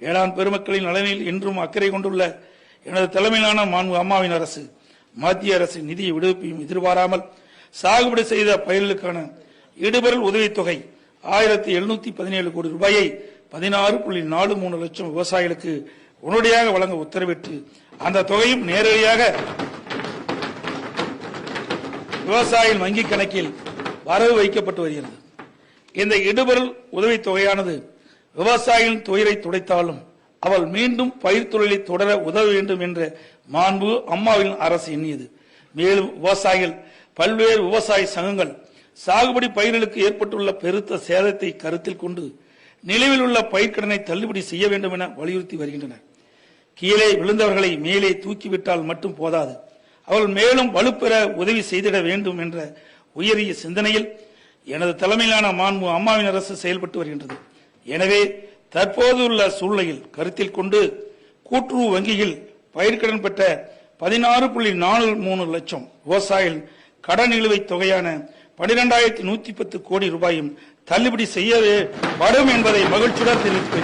வேளாண் பெருமக்களின் நலனில் என்றும் அக்கறை கொண்டுள்ள எனது தலைமையிலான மாண்பு அம்மாவின் அரசு மத்திய அரசின் நிதி விடுவிப்பையும் எதிர்பாராமல் சாகுபடி செய்த பயிர்களுக்கான இடுபொருள் உதவித்தொகை 1717 கோடி ரூபாயை 16.43 லட்சம் விவசாயிகளுக்கு உடனடியாக வழங்க உத்தரவிட்டு அந்த தொகையும் நேரடியாக விவசாயிகள் வங்கிக் கணக்கில் வரவு வைக்கப்பட்டு வருகிறது. இந்த இடுபொருள் உதவித்தொகையானது விவசாயிகளின் துயரை துடைத்தாலும் அவள் மீண்டும் பயிர் தொழிலை தொடர உதவ வேண்டும் என்ற மாண்பு அம்மாவின் அரசு எண்ணியது. மேலும் விவசாயிகள் பல்வேறு விவசாய சங்கங்கள் சாகுபடி பயிர்களுக்கு ஏற்பட்டுள்ள பெருத்த சேதத்தை கருத்தில் கொண்டு நிலுவில் உள்ள பயிர்க்கடனை தள்ளுபடி செய்ய வேண்டும் என வலியுறுத்தி வருகின்றனர். கீழே விழுந்தவர்களை மேலே தூக்கிவிட்டால் மட்டும் போதாது, அவர்கள் மேலும் வலுப்பெற உதவி செய்திட வேண்டும் என்ற உயரிய சிந்தனையில் எனது தலைமையிலான மாண்பு அம்மாவின் அரசு செயல்பட்டு வருகின்றது. எனவே தற்போதுள்ள சூழ்நிலையில் கருத்தில் கொண்டு கூட்டுறவு வங்கியில் பயிர்க்கடன் பெற்ற 16.43 லட்சம் விவசாயிகள் கடன் நிலுவைத் தொகையான 12,110 கோடி ரூபாயும் தள்ளுபடி செய்யப்படும் என்பதை மகிழ்ச்சியுடன் தெரிவித்துள்ளேன்.